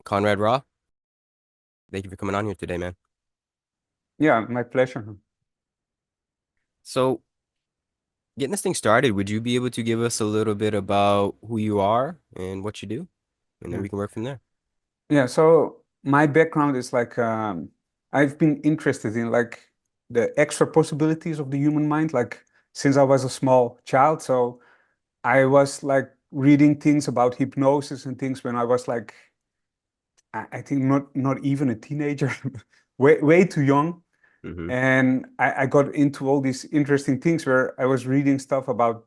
Conrad Raw. Thank you for coming on here today, man. Yeah, my pleasure. So, getting this thing started, would you be able to give us a little bit about who you are and what you do? And then Yeah. we can work from there. Yeah, so my background is like I've been interested in like the extra possibilities of the human mind like since I was a small child. So I was like reading things about hypnosis and things when I was like I think not even a teenager, way too young. Hmm. And I got into all these interesting things where I was reading stuff about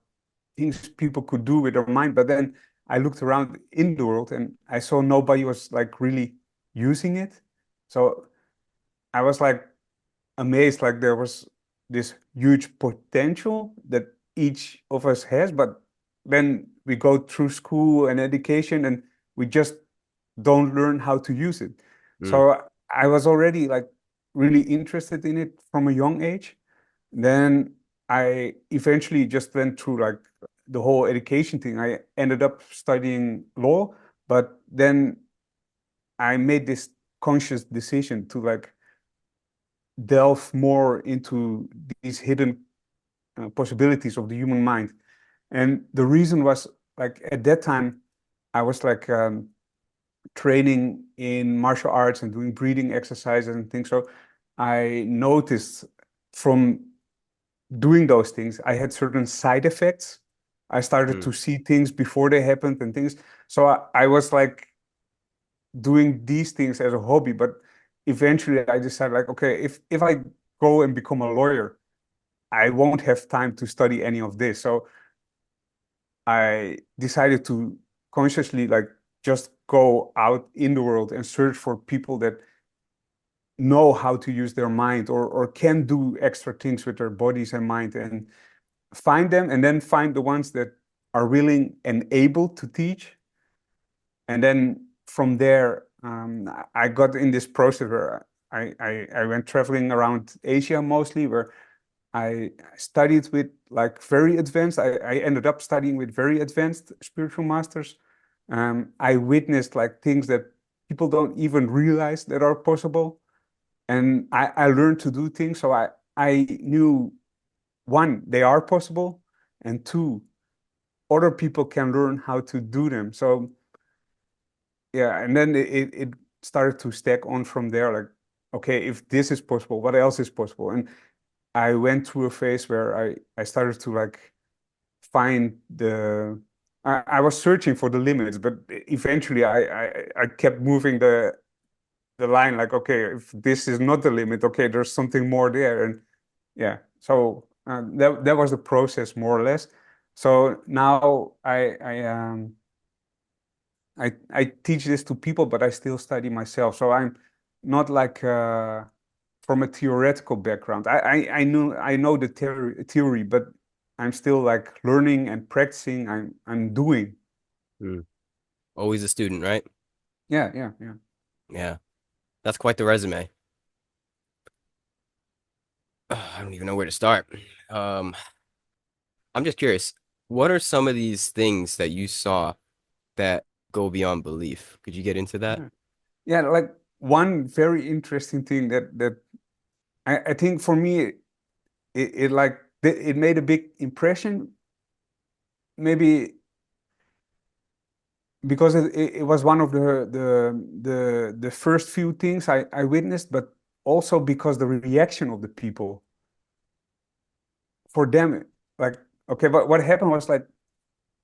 things people could do with their mind. But then I looked around in the world and I saw nobody was like really using it. So I was like amazed, like there was this huge potential that each of us has, but then we go through school and education and we just don't learn how to use it. Mm. So I was already like really interested in it from a young age. Then I eventually just went through like the whole education thing. I ended up studying law, but then I made this conscious decision to like delve more into these hidden possibilities of the human mind. And the reason was like at that time, I was like training in martial arts and doing breathing exercises and things. So I noticed from doing those things, I had certain side effects. I started Mm. to see things before they happened and things. So I was like doing these things as a hobby, but eventually I decided like, okay, if I go and become a lawyer, I won't have time to study any of this. So I decided to consciously like just go out in the world and search for people that know how to use their mind or can do extra things with their bodies and mind and find them and then find the ones that are willing and able to teach. And then from there, I got in this process where I went traveling around Asia mostly, where I studied with like very advanced. I ended up studying with very advanced spiritual masters. I witnessed like things that people don't even realize that are possible. And I learned to do things. So I knew one, they are possible, and two, other people can learn how to do them. So yeah, and then it started to stack on from there. Like, okay, if this is possible, what else is possible? And I went through a phase where I started to like find I was searching for the limits, but eventually I kept moving the line like, okay, if this is not the limit, okay, there's something more there. And yeah, so that was the process more or less. So now I teach this to people, but I still study myself. So I'm not like from a theoretical background. I know the theory, but I'm still like learning and practicing. I'm doing. Mm. Always a student, right? Yeah. Yeah. That's quite the resume. I don't even know where to start. Um, I'm just curious. What are some of these things that you saw that go beyond belief? Could you get into that? Yeah. Yeah, like one very interesting thing that I think for me it like it made a big impression. Maybe because it was one of the first few things I witnessed, but also because the reaction of the people for them, like, okay, but what happened was like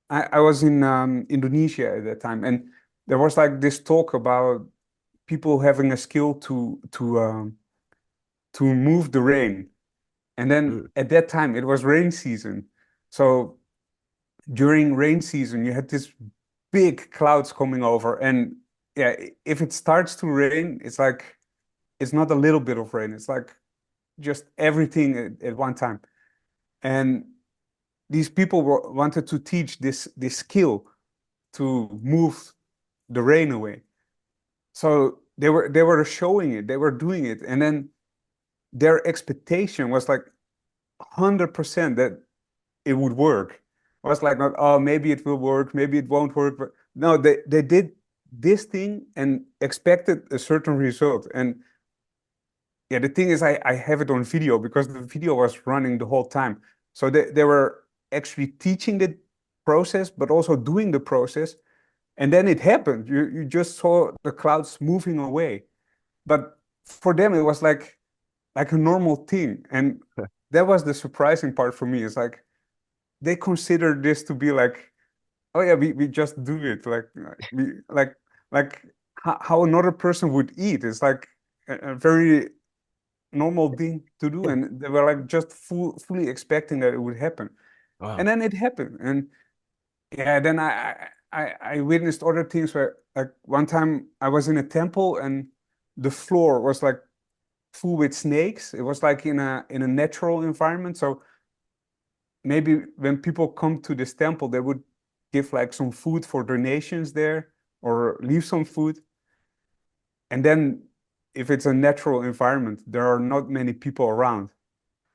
I was in Indonesia at that time, and there was like this talk about people having a skill to move the rain, and then Mm. at that time it was rain season, so during rain season you had this big clouds coming over, and yeah, if it starts to rain, it's like it's not a little bit of rain, it's like just everything at one time. And these people wanted to teach this skill to move the rain away. So they were showing it, they were doing it, and then their expectation was like 100% that it would work. It was like not, oh, maybe it will work, maybe it won't work. But no, they did this thing and expected a certain result. And yeah, the thing is, I have it on video because the video was running the whole time. So they were actually teaching the process, but also doing the process. And then it happened. You just saw the clouds moving away. But for them, it was like a normal thing. And that was the surprising part for me. It's like they consider this to be like, oh yeah, we just do it. Like how another person would eat. It's like a very normal thing to do, and they were like just fully expecting that it would happen, and Wow. then it happened. And yeah, then I witnessed other things where like one time I was in a temple and the floor was like full with snakes. It was like in a natural environment. So maybe when people come to this temple, they would give like some food for donations there or leave some food. And then if it's a natural environment, there are not many people around.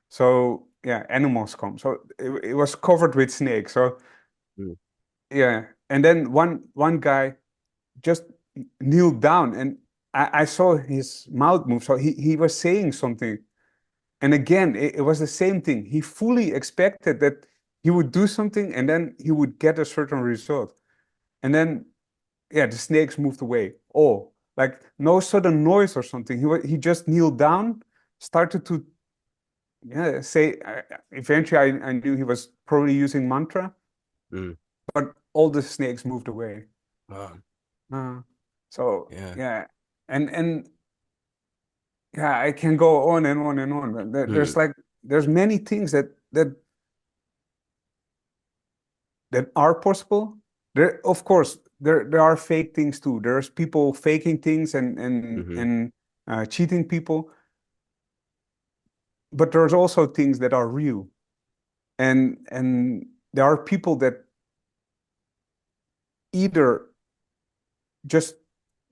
So yeah, animals come. So it was covered with snakes. So Mm. yeah, and then one guy just kneeled down, and I saw his mouth move. So he was saying something, and again, it was the same thing. He fully expected that he would do something, and then he would get a certain result. And then yeah, the snakes moved away. Oh, like no sudden noise or something. He just kneeled down, started to yeah say. Eventually, I knew he was probably using mantra, Mm. but all the snakes moved away. Wow. Uh, so Yeah. yeah, and yeah, I can go on and on and on. But Mm. there's many things that are possible. There, of course, there are fake things too. There's people faking things Hmm. and cheating people, but there's also things that are real. And there are people that either just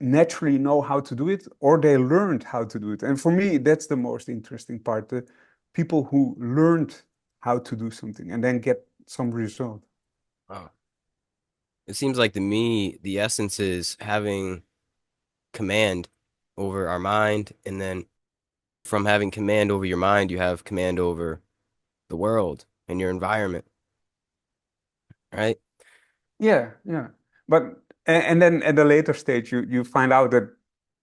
naturally know how to do it or they learned how to do it. And for me, that's the most interesting part. The people who learned how to do something and then get some result. Wow. It seems like to me, the essence is having command over our mind, and then from having command over your mind, you have command over the world and your environment, right? Yeah, yeah. But and then at a later stage you find out that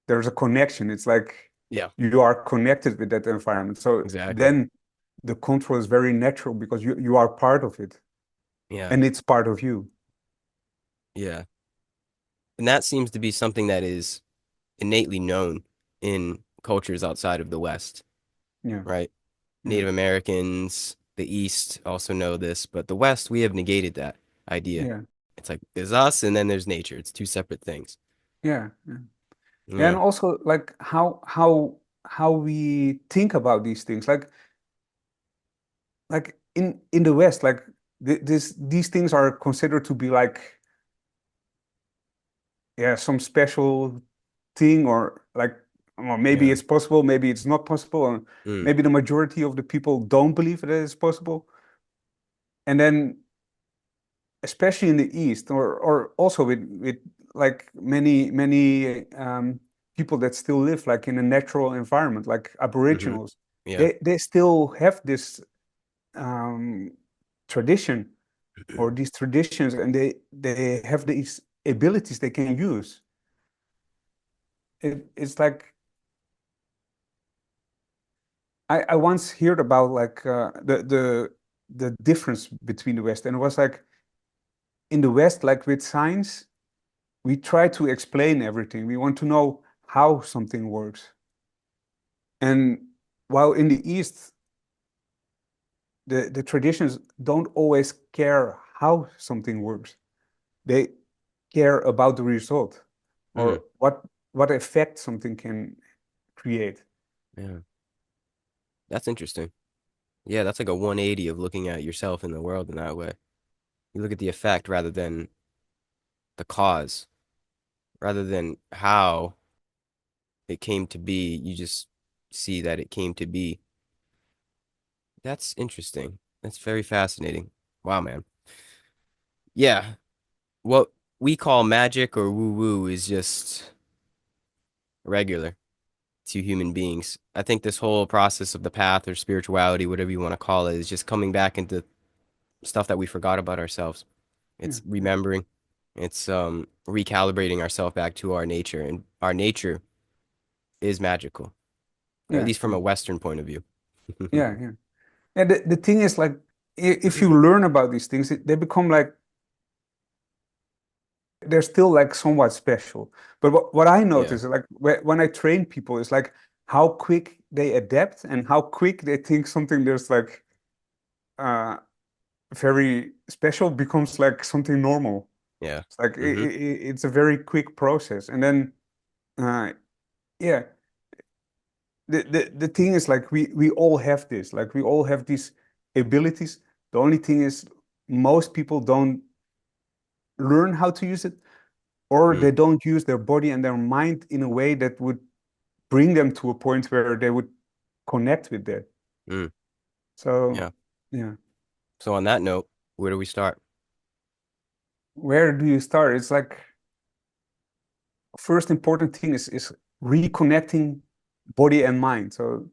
there's a connection. It's like Yeah, you are connected with that environment. So exactly. then the control is very natural because you are part of it Yeah, and it's part of you. yeah. And that seems to be something that is innately known in cultures outside of the West, Yeah, right? yeah, Native Americans, the East also know this, but the West, we have negated that idea. yeah, It's like there's us and then there's nature. It's two separate things. yeah, yeah. Yeah, and Yeah. also like how we think about these things. Like in the West, like these things are considered to be like yeah, some special thing or like well, maybe Yeah. it's possible, maybe it's not possible, and Mm. maybe the majority of the people don't believe that it's possible. And then especially in the East or also with like many people that still live like in a natural environment, like Hmm. Aboriginals, Yeah. they still have this um, tradition or these traditions, and they have these abilities they can use. It's like I once heard about like the difference between the West, and it was like in the West, like with science, we try to explain everything. We want to know how something works. And while in the East, the traditions don't always care how something works. They care about the result Mm. or what effect something can create. Yeah. That's interesting. Yeah, that's like a 180 of looking at yourself in the world in that way. You look at the effect rather than the cause, rather than how it came to be. You just see that it came to be. That's interesting. That's very fascinating. Wow, man. Yeah. What? we call magic or woo-woo is just regular to human beings. I think this whole process of the path or spirituality, whatever you want to call it, is just coming back into stuff that we forgot about ourselves. Yeah, It's yeah, remembering, it's recalibrating ourselves back to our nature, and our nature is magical, at yeah, least from yeah, a Western point of view. yeah, yeah. And the thing is, like, if you learn about these things, they become like they're still like somewhat special. But what I Yeah. notice, like when I train people, is like how quick they adapt and how quick they think something there's like uh very special becomes like something normal. Yeah. It's like Hmm. it's a very quick process. And then uh yeah, the thing is like we all have this, like we all have these abilities. The only thing is most people don't learn how to use it, or Mm. they don't use their body and their mind in a way that would bring them to a point where they would connect with that. Mm. So Yeah. yeah, So on that note, where do we start? where do you start? It's like first important thing is reconnecting body and mind. So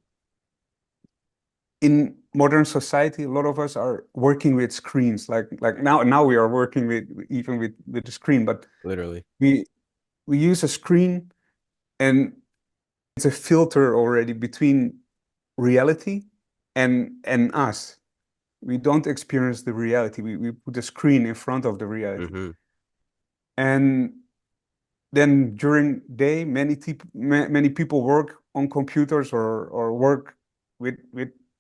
in modern society, a lot of us are working with screens. Like now we are working with even with the screen, but Literally. we we use a screen and it's a filter already between reality and us. We don't experience the reality. We put a screen in front of the reality. Hmm. And then during day, many people work on computers or work with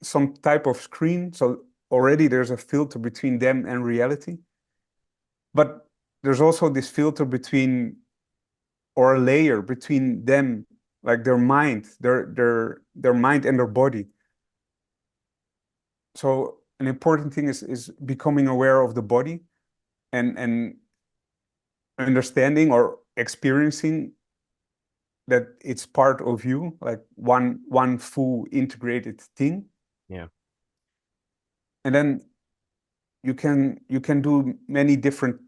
some type of screen. So already there's a filter between them and reality. But there's also this filter between or a layer between them, like their mind, their mind and their body. So an important thing is becoming aware of the body and understanding or experiencing that it's part of you, like one full integrated thing. Yeah. And then you can do many different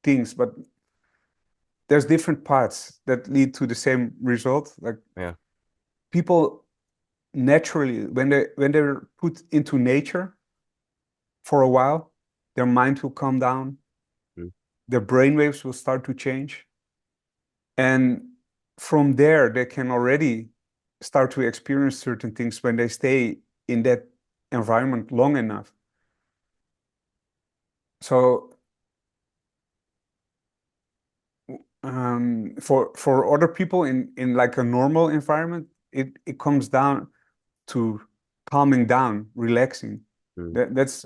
things, but there's different paths that lead to the same result. Like Yeah. people naturally, when they're put into nature for a while, their mind will calm down, Mm. their brain waves will start to change. And from there, they can already start to experience certain things when they stay in that environment long enough. So for other people in like a normal environment, it comes down to calming down, relaxing. Mm. That's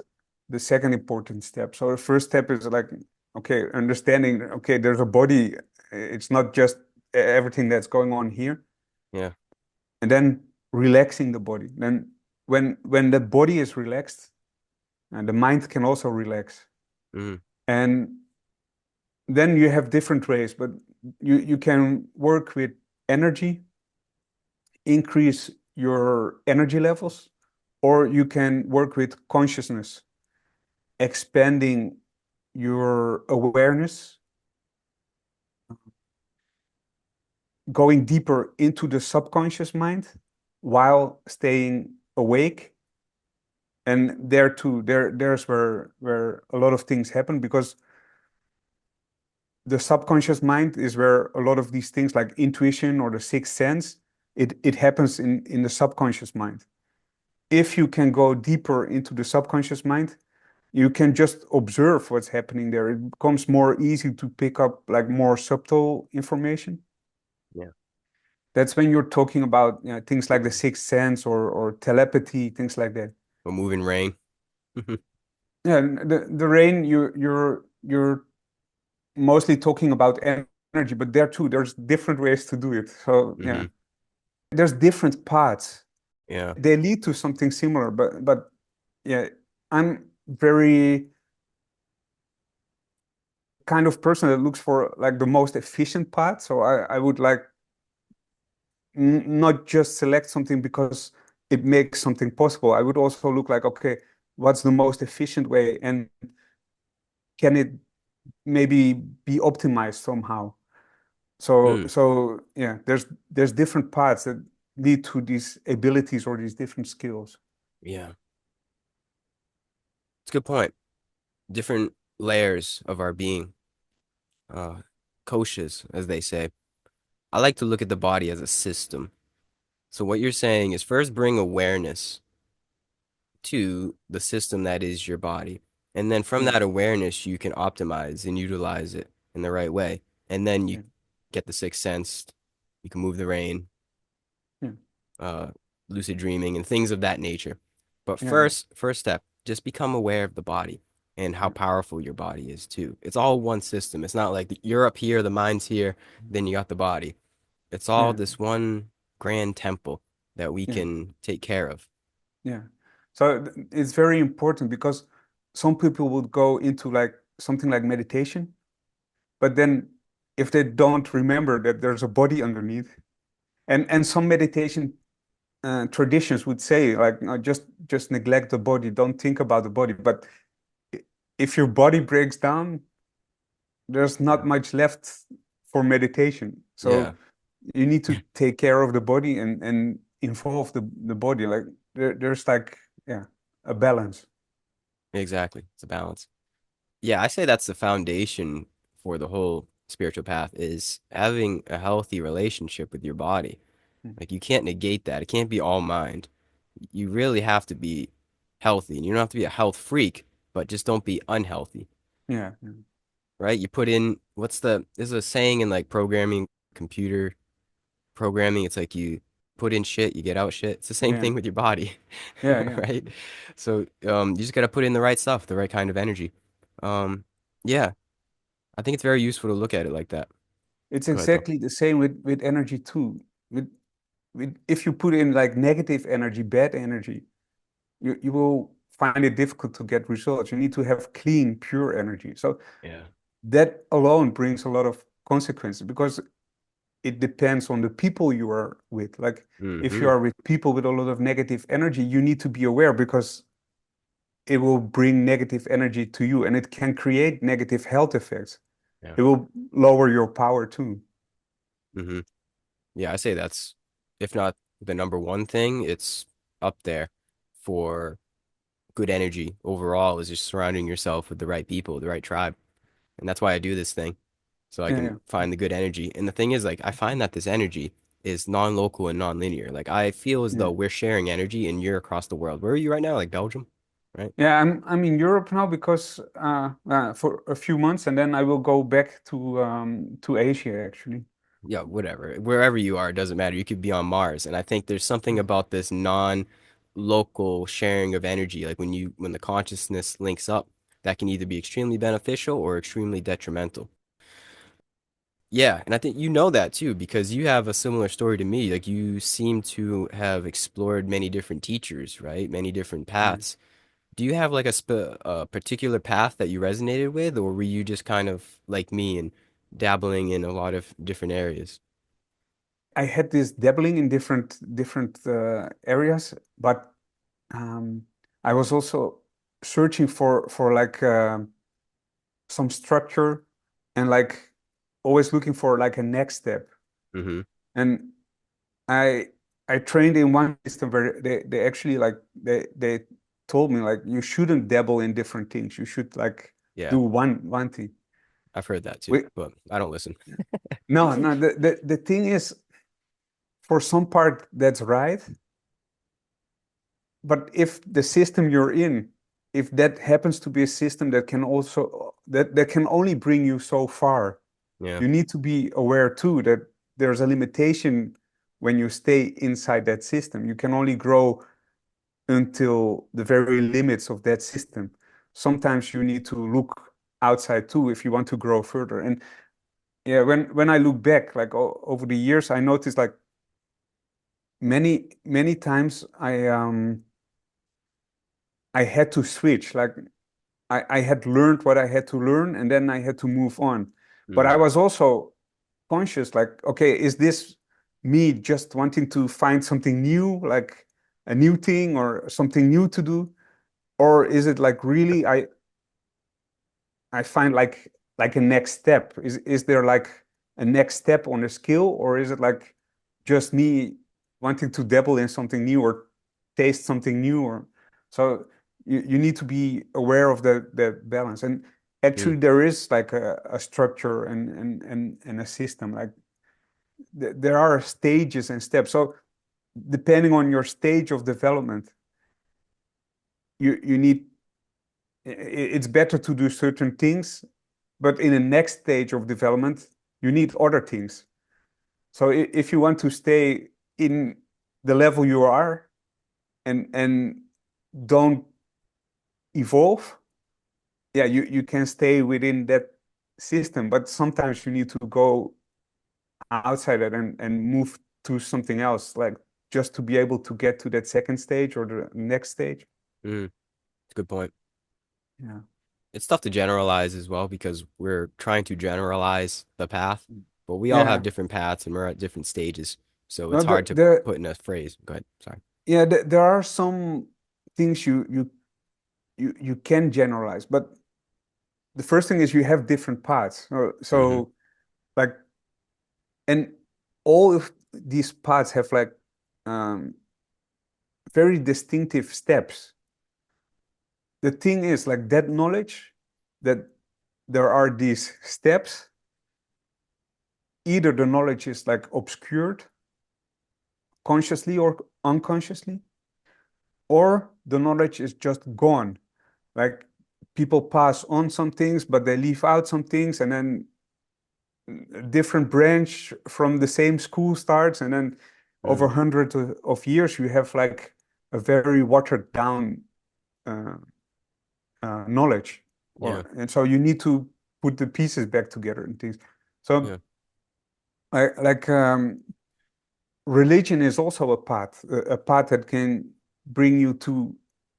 the second important step. So the first step is like, okay, understanding, okay, there's a body. It's not just everything that's going on here. Yeah. And then relaxing the body. Then when the body is relaxed, and the mind can also relax. Mm. And then you have different ways, but you can work with energy, increase your energy levels, or you can work with consciousness, expanding your awareness, going deeper into the subconscious mind while staying awake. And there too, there's where a lot of things happen because the subconscious mind is where a lot of these things like intuition or the sixth sense, it happens in the subconscious mind. If you can go deeper into the subconscious mind, you can just observe what's happening there. It becomes more easy to pick up like more subtle information. Yeah. That's when you're talking about, things like the sixth sense or telepathy, things like that. A moving rain. Yeah, and the rain, you're mostly talking about energy, but there too, there's different ways to do it. So yeah, Hmm. there's different paths. Yeah. They lead to something similar, but yeah, I'm very kind of person that looks for like the most efficient path. So I would like not just select something because it makes something possible. I would also look like, okay, what's the most efficient way, and can it maybe be optimized somehow. So Mm, so yeah, there's different paths that lead to these abilities or these different skills. yeah, it's a good point. Different layers of our being, uh, koshas, as they say. I like to look at the body as a system. So what you're saying is first bring awareness to the system that is your body. And then from Yeah, that awareness, you can optimize and utilize it in the right way. And then you yeah, get the sixth sense. You can move the rain, yeah, uh, lucid dreaming, and things of that nature. But yeah, yeah, first step, just become aware of the body and how yeah, powerful your body is too. It's all one system. It's not like you're up here, the mind's here, then you got the body. It's all yeah, this one grand temple that we yeah, can take care of. yeah. So it's very important because some people would go into like something like meditation, but then if they don't remember that there's a body underneath, and some meditation traditions would say like no, just neglect the body, don't think about the body. But if your body breaks down, there's not Yeah. much left for meditation. Yeah, So you need to take care of the body and involve the body. Like there's like yeah, a balance. exactly. It's a balance. Yeah, I say that's the foundation for the whole spiritual path is having a healthy relationship with your body. Mm. Like you can't negate that. It can't be all mind. You really have to be healthy. And you don't have to be a health freak, but just don't be unhealthy, Yeah, yeah, right? You put in there's a saying in like programming, computer programming, it's like you put in shit, you get out shit. It's the same yeah, thing with your body, yeah, yeah. right? So you just gotta put in the right stuff, the right kind of energy. Um, yeah, I think it's very useful to look at it like that. It's Go ahead though. exactly the same with energy too. With if you put in like negative energy, bad energy, you will find it difficult to get results. You need to have clean, pure energy. So Yeah. that alone brings a lot of consequences because it depends on the people you are with. Like if you Mm-hmm. are with people with a lot of negative energy, you need to be aware because it will bring negative energy to you and it can create negative health effects. Yeah. It will lower your power too. Mm-hmm. Yeah, I say that's if not the number one thing, it's up there for good energy overall is just surrounding yourself with the right people, the right tribe. And that's why I do this thing. So I Yeah, can yeah. find the good energy. And the thing is, like, I find that this energy is non-local and non-linear. Like, I feel as Yeah. though we're sharing energy and you're across the world. Where are you right now? Like Belgium, right? Yeah, I'm in Europe now because for a few months and then I will go back to Asia actually. Yeah, whatever. Wherever you are, it doesn't matter. You could be on Mars. And I think there's something about this non-local sharing of energy. Like when the consciousness links up, that can either be extremely beneficial or extremely detrimental. Yeah, and I think you know that too because you have a similar story to me. Like you seem to have explored many different teachers, right? Many different Yeah. paths. Do you have like a particular path that you resonated with, or were you just kind of like me and dabbling in a lot of different areas? I had this dabbling in different areas, but um, I was also searching for like some structure and like always looking for like a next step. Mm-hmm. And I I trained in one system where they actually like they told me like you shouldn't dabble in different things. You should like Yeah, do one thing. I've heard that too, We, but I don't listen. no, no, the thing is for some part that's right. But if the system you're in, if that happens to be a system that can also that can only bring you so far, Yeah. you need to be aware too that there's a limitation when you stay inside that system. You can only grow until the very limits of that system. Sometimes you need to look outside too if you want to grow further. And yeah, when I look back, like over the years, I noticed like many times I had to switch. Like I had learned what I had to learn and then I had to move on. But Mm. I was also conscious, like, okay, is this me just wanting to find something new, like a new thing or something new to do? Or is it like really I find like like a next step? Is there like a next step on a skill, or is it like just me wanting to dabble in something new or taste something new? Or so you need to be aware of the balance. And Mm, actually there is like a structure and a system. Like there are stages and steps. So depending on your stage of development, you need it's better to do certain things, but in the next stage of development, you need other things. So if you want to stay in the level you are and don't evolve, yeah, you can stay within that system, but sometimes you need to go outside it and move to something else, like just to be able to get to that second stage or the next stage. mm, good point. Yeah. It's tough to generalize as well because we're trying to generalize the path, but we all have Yeah. different paths and we're at different stages. So No, it's hard to put in a phrase. Go ahead. Sorry. yeah, there are some things you can generalize, but the first thing is you have different paths. Hmm. So like, and all of these paths have like um, very distinctive steps. The thing is like that knowledge that there are these steps, either the knowledge is like obscured consciously or unconsciously, or the knowledge is just gone. Like people pass on some things, but they leave out some things, and then a different branch from the same school starts, and then over Mm, hundreds of years, you have like a very watered down uh, knowledge, yeah. and so you need to put the pieces back together and things. So Yeah. like religion is also a path that can bring you to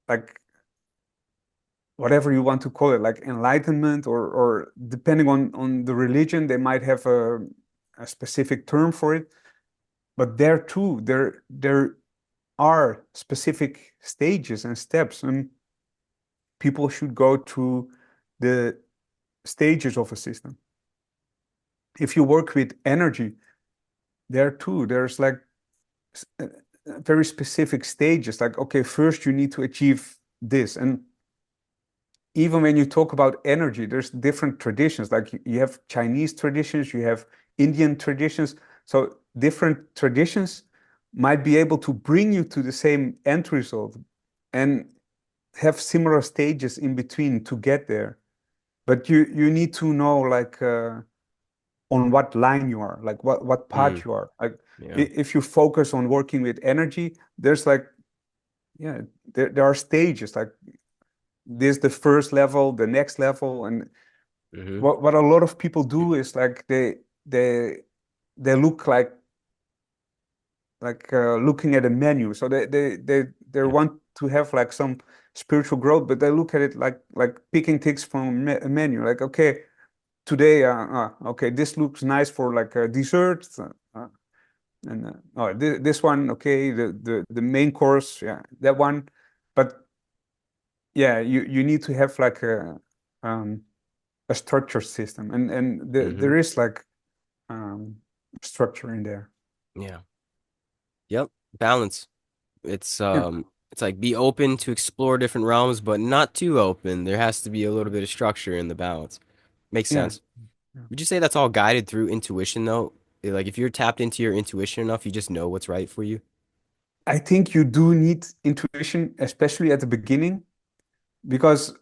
like whatever you want to call it, like enlightenment, or depending on the religion, they might have a specific term for it. But there too, there are specific stages and steps, and people should go through the stages of a system. If you work with energy, there too, there's like very specific stages. Like, okay, first you need to achieve this. And even when you talk about energy, there's different traditions. Like you have Chinese traditions, you have Indian traditions. So different traditions might be able to bring you to the same end result and have similar stages in between to get there. But you need to know like on what line you are, like what Mm, path you are. Like yeah. if you focus on working with energy, there's like yeah, there are stages. Like this the first level, the next level, and Hmm. what a lot of people do is like they they look like looking at a menu. So they Yeah. want to have like some spiritual growth, but they look at it like picking things from a menu. Like okay, today okay, this looks nice for like a dessert. And oh, this one, okay, the main course, yeah, that one. But yeah, you need to have like um, a structured system, and Hmm. there is like um, structure in there. Yeah. Yep. Balance. It's Yeah, um it's like be open to explore different realms, but not too open. There has to be a little bit of structure in the balance. Makes yeah. sense. Yeah. Would you say that's all guided through intuition though? Like if you're tapped into your intuition enough, you just know what's right for you? I think you do need intuition, especially at the beginning, because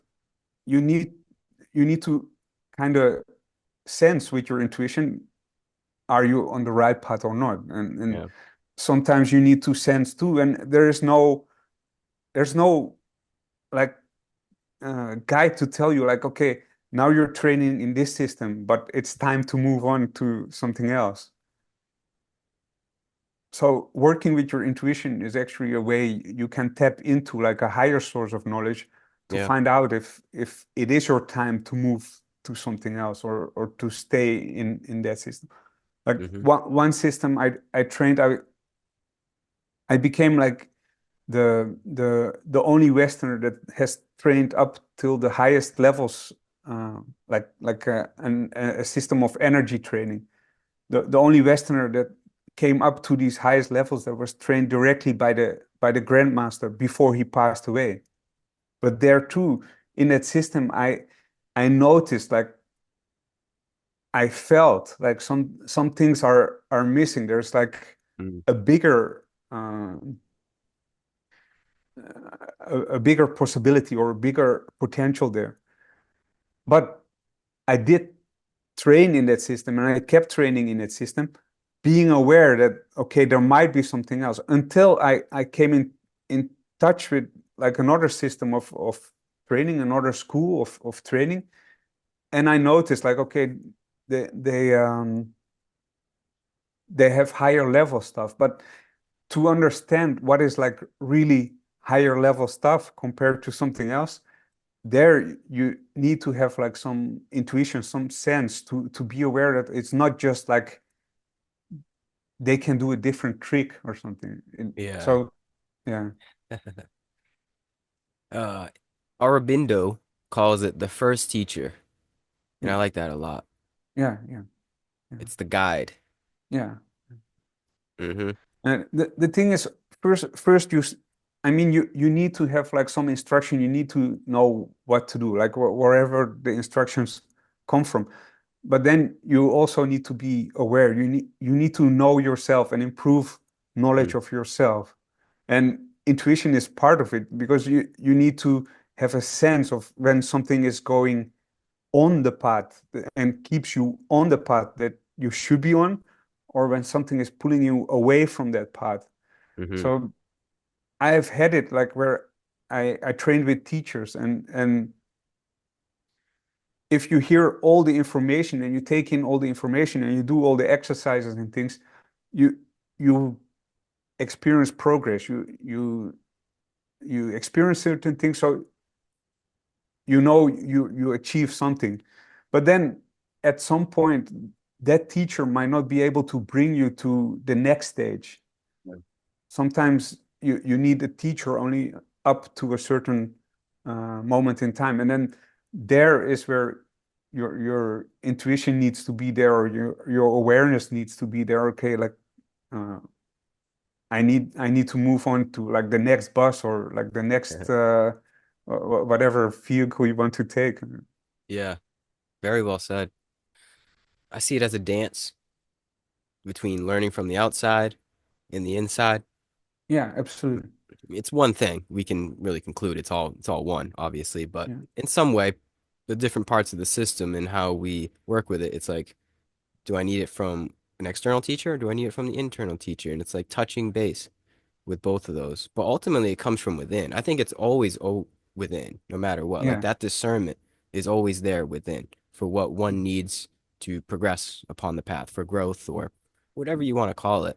you need you need to kind of sense with your intuition, are you on the right path or not? And Yeah. sometimes you need to sense too, and there's no like guide to tell you like, okay, now you're training in this system, but it's time to move on to something else. So working with your intuition is actually a way you can tap into like a higher source of knowledge to Yeah. find out if it is your time to move to something else or to stay in that system. Like Hmm. one system I trained, I became like the only Westerner that has trained up till the highest levels a system of energy training. The only Westerner that came up to these highest levels that was trained directly by the grandmaster before he passed away. But there too, in that system, I noticed like I felt like some things are missing. There's like Mm. a bigger a bigger possibility or a bigger potential there. But I did train in that system and I kept training in that system, being aware that okay, there might be something else until I came in touch with like another system of training, another school of training. And I noticed like, okay, they they um they have higher level stuff, but to understand what is like really higher level stuff compared to something else, there you need to have like some intuition, some sense to be aware that it's not just like they can do a different trick or something. Yeah. So yeah, Uh, Aurobindo calls it the first teacher, and yeah, I like that a lot. yeah, yeah, yeah, It's the guide. yeah. Mm-hmm. And the thing is, first I mean, you need to have like some instruction. You need to know what to do, like wherever the instructions come from. But then you also need to be aware. You need to know yourself and improve Mm. knowledge of yourself. And intuition is part of it because you need to have a sense of when something is going on the path and keeps you on the path that you should be on, or when something is pulling you away from that path. Mm-hmm. So I have had it like where I trained with teachers and if you hear all the information and you take in all the information and you do all the exercises and things, you you experience progress. You experience certain things, so you know you achieve something. But then at some point, that teacher might not be able to bring you to the next stage. Sometimes you need a teacher only up to a certain moment in time, and then there is where your intuition needs to be there, or your awareness needs to be there. Okay, like uh, I need to move on to like the next bus or like the next whatever vehicle you want to take. Yeah, very well said. I see it as a dance between learning from the outside and the inside. Yeah, absolutely. It's one thing. We can really conclude it's all one, obviously, but Yeah, in some way, the different parts of the system and how we work with it, it's like, do I need it from an external teacher or do I need it from the internal teacher? And it's like touching base with both of those. But ultimately, it comes from within. I think it's always within, no matter what. Like yeah, that discernment is always there within for what one needs to progress upon the path for growth or whatever you want to call it.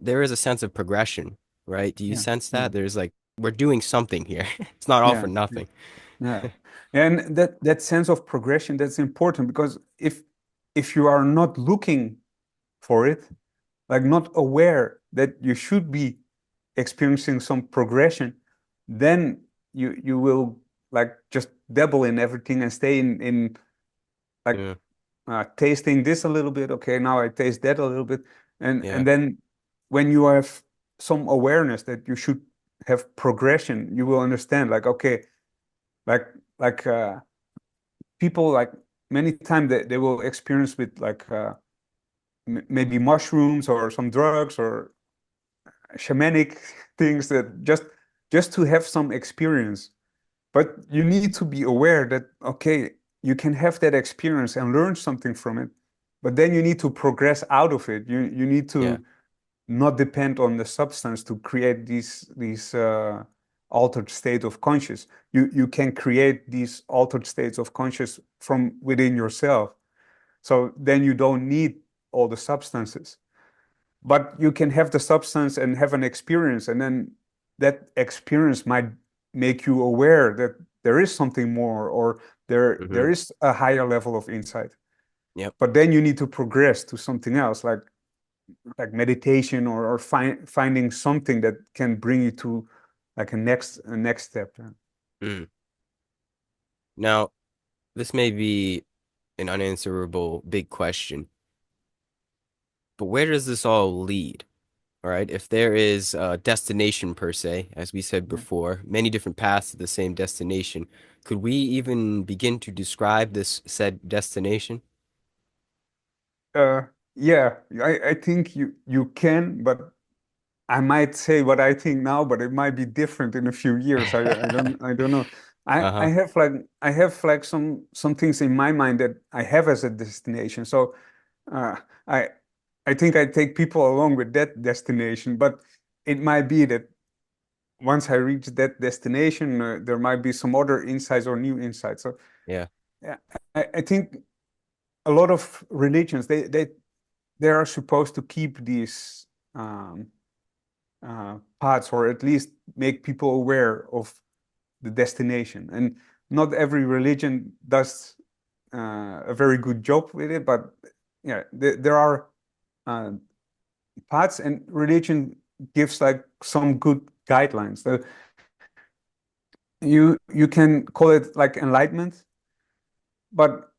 There is a sense of progression, right? Do you yeah, sense yeah, that? There's like, we're doing something here. It's not all yeah, for nothing. yeah. And that sense of progression, that's important because if you are not looking for it, like not aware that you should be experiencing some progression, then you will like just dabble in everything and stay in like Yeah, tasting this a little bit. Okay, now I taste that a little bit, yeah, and then when you have some awareness that you should have progression, you will understand. Like okay, like like people like many times they will experience with like maybe mushrooms or some drugs or shamanic things that just to have some experience. But you need to be aware that, okay, you can have that experience and learn something from it, but then you need to progress out of it. You need yeah. to not depend on the substance to create these altered state of conscious. You can create these altered states of conscious from within yourself. So then you don't need all the substances. But you can have the substance and have an experience, and then that experience might make you aware that there is something more, or Mm-hmm. there is a higher level of insight. Yep. But then you need to progress to something else, like meditation or finding something that can bring you to like a next step. Mm. Now, this may be an unanswerable big question, but where does this all lead? All right, if there is a destination per se, as we said Yeah. before, many different paths to the same destination, could we even begin to describe this said destination? Uh, yeah, I think you can, but I might say what I think now, but it might be different in a few years. I don't know. I Uh-huh. have like some things in my mind that I have as a destination. So uh, I I think I take people along with that destination, but it might be that once I reach that destination, there might be some other insights or new insights. So Yeah. yeah, I think a lot of religions they are supposed to keep these paths, or at least make people aware of the destination. And not every religion does a very good job with it, but yeah, there are uh, paths, and religion gives like some good guidelines. So you can call it like enlightenment, but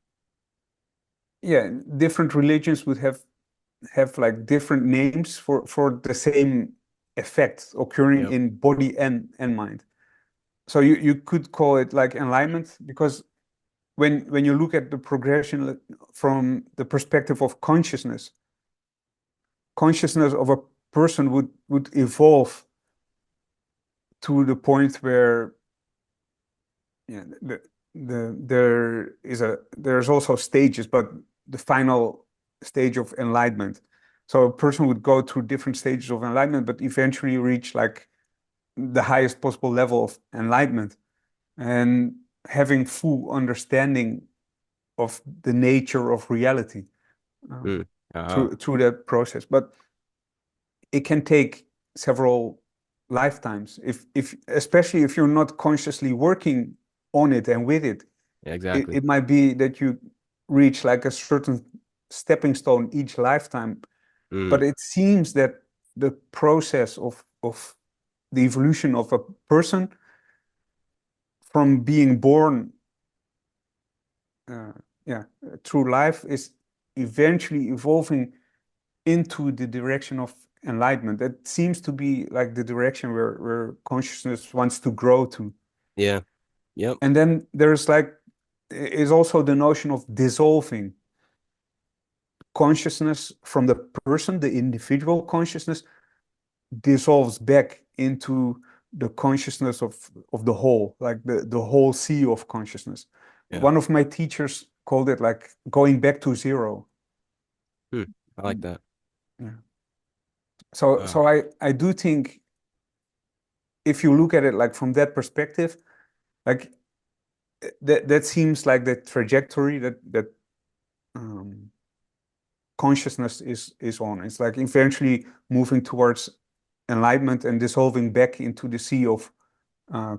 yeah, different religions would have like different names for the same effect occurring Yep. in body and mind. So you could call it like enlightenment, because when you look at the progression from the perspective of consciousness of a person would evolve to the point where yeah, there's also stages, but the final stage of enlightenment. So a person would go through different stages of enlightenment, but eventually reach like the highest possible level of enlightenment, and having full understanding of the nature of reality uh, Mm. Uh-huh. through that process. But it can take several lifetimes, if especially if you're not consciously working on it and with it. Yeah, it, exactly. it might be that you reach like a certain stepping stone each lifetime, Mm. but it seems that the process of the evolution of a person from being born uh, yeah through life is eventually evolving into the direction of enlightenment. That seems to be like the direction where consciousness wants to grow to. Yeah. Yep. And then there's like is also the notion of dissolving consciousness from the person, the individual consciousness dissolves back into the consciousness of the whole, like the whole sea of consciousness. Yeah. One of my teachers called it like going back to zero. Hmm. I like that. Yeah. So Wow. I do think if you look at it like from that perspective, like that seems like the trajectory that um, consciousness is on. It's like eventually moving towards enlightenment and dissolving back into the sea of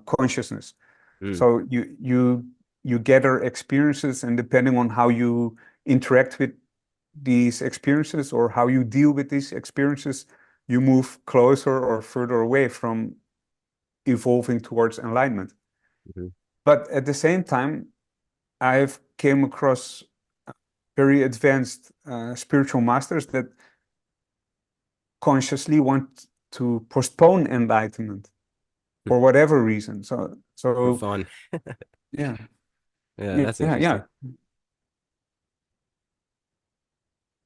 consciousness. Mm. So you gather experiences, and depending on how you interact with these experiences or how you deal with these experiences, you move closer or further away from evolving towards enlightenment. Mhm. But at the same time, I've came across very advanced spiritual masters that consciously want to postpone enlightenment for whatever reason. For So fun. yeah, Yeah, yeah, that's yeah. interesting.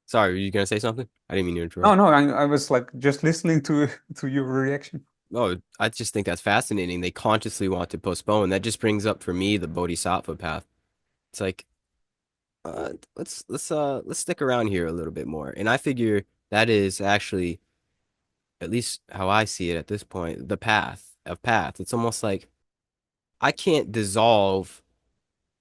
Sorry, were you gonna say something? I didn't mean to No, interrupt. no, I was like just listening to to your reaction. Oh, I just think that's fascinating. They consciously want to postpone. That just brings up for me the bodhisattva path. It's like, let's stick around here a little bit more. And I figure that is actually, at least how I see it at this point, the path of path. It's almost like I can't dissolve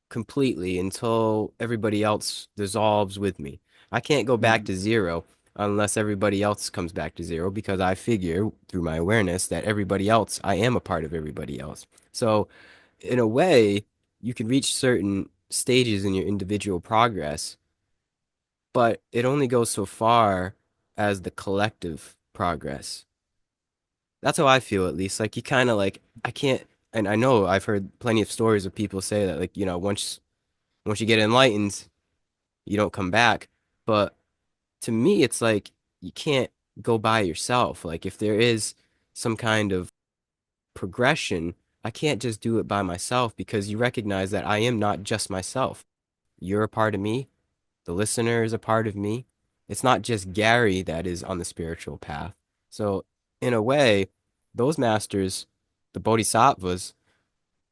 completely until everybody else dissolves with me. I can't go back Mm, to zero unless everybody else comes back to zero because I figure through my awareness that everybody else, I am a part of everybody else. So, in a way, you can reach certain stages in your individual progress, but it only goes so far as the collective progress. That's how I feel, at least. Like, you kind of like, I can't, and I know I've heard plenty of stories of people say that, like, once Once you get enlightened, you don't come back. But to me, it's like you can't go by yourself. Like if there is some kind of progression, I can't just do it by myself because you recognize that I am not just myself. You're a part of me. The listener is a part of me. It's not just Gary that is on the spiritual path. So, in a way, those masters, the bodhisattvas,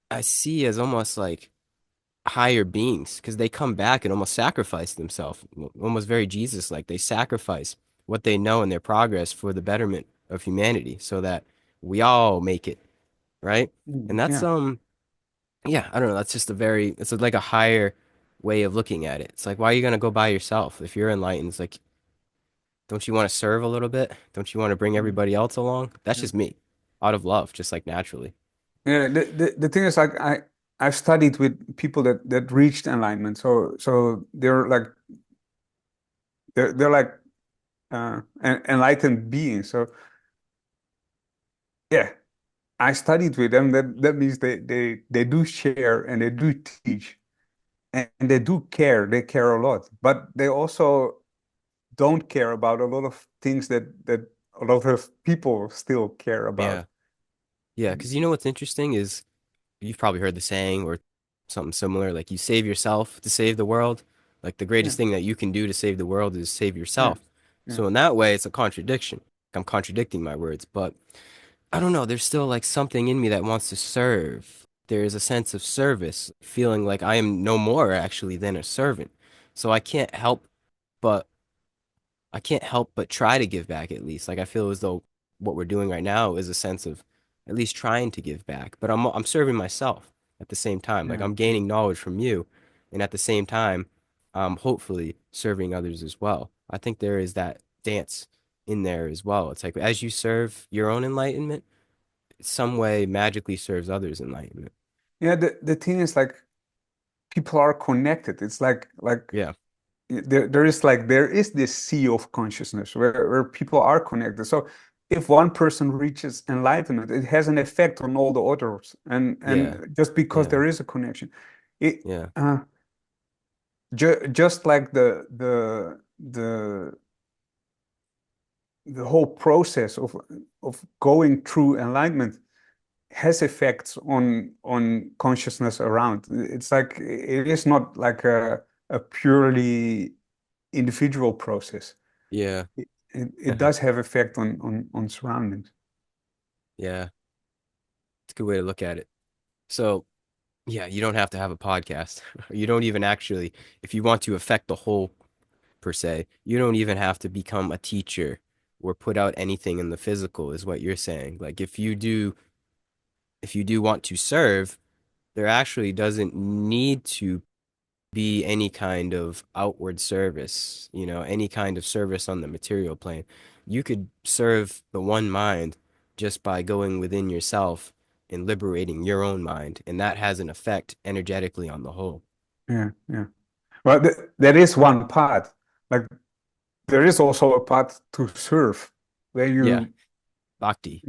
I see as almost like higher beings because they come back and almost sacrifice themselves, almost very Jesus-like. They sacrifice what they know in their progress for the betterment of humanity so that we all make it, right? And that's Yeah. yeah, I don't know, that's just a very it's like a higher way of looking at it. It's like why are you gonna go by yourself if you're enlightened? It's like don't you want to serve a little bit? Don't you want to bring Mm. everybody else along? That's Yeah. just me, out of love, just like naturally. Yeah, the thing is like I've studied with people that reached enlightenment. So they're like enlightened beings. So yeah, I studied with them. That means they do share and they do teach and they do care. They care a lot, but they also don't care about a lot of things that a lot of people still care Yeah. about. Yeah, because you know what's interesting is you've probably heard the saying or something similar, like you save yourself to save the world. Like the Yeah, greatest thing that you can do to save the world is save yeah, yourself. yeah, So in that way, it's a contradiction. I'm contradicting my words, but I don't know, there's still like something in me that wants to serve. There's a sense of service, feeling like I am no more actually than a servant. So but I can't help but try to give back at least. Like I feel as though what we're doing right now is a sense of at least trying to give back. But I'm serving myself at the same time. Like yeah, I'm yeah. gaining knowledge from you, and at the same time, I'm hopefully serving others as well. I think there is that dance in there as well. It's like as you serve your own enlightenment, some way magically serves others' enlightenment. Yeah, the thing is like people are connected. It's like Yeah, there is this sea of consciousness where people are connected. So if one person reaches enlightenment, it has an effect on all the others, yeah, and just because yeah, there is a connection, it yeah. just like the whole process of going through enlightenment has effects on consciousness around. It's like it is not like a purely individual process. Yeah. It does have effect on surroundings. Yeah. It's a good way to look at it. So yeah, you don't have to have a podcast. You don't even actually, if you want to affect the whole per se, you don't even have to become a teacher or put out anything in the physical, is what you're saying. Like if you do want to serve, there actually doesn't need to be any kind of outward service, any kind of service on the material plane. You could serve the one mind just by going within yourself and liberating your own mind, and that has an effect energetically on the whole. Yeah, yeah. Well, th that is one part. Like there is also a part to serve where Yeah, you bhakti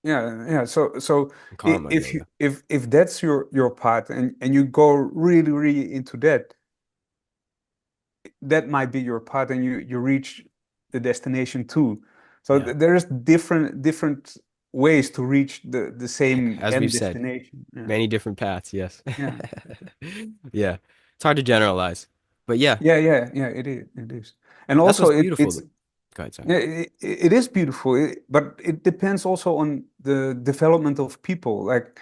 yeah, yeah. So and karma yoga. if that's your part and you go really into that, that might be your part and you reach the destination too. So Yeah, there is different ways to reach the same as end we've said, destination. Yeah. many different paths. Yes. Yeah. Yeah, it's hard to generalize, but yeah, Yeah, it is. It is. And that's also what's beautiful. it's Go ahead, sorry. yeah, it is beautiful, but it depends also on the development of people. Like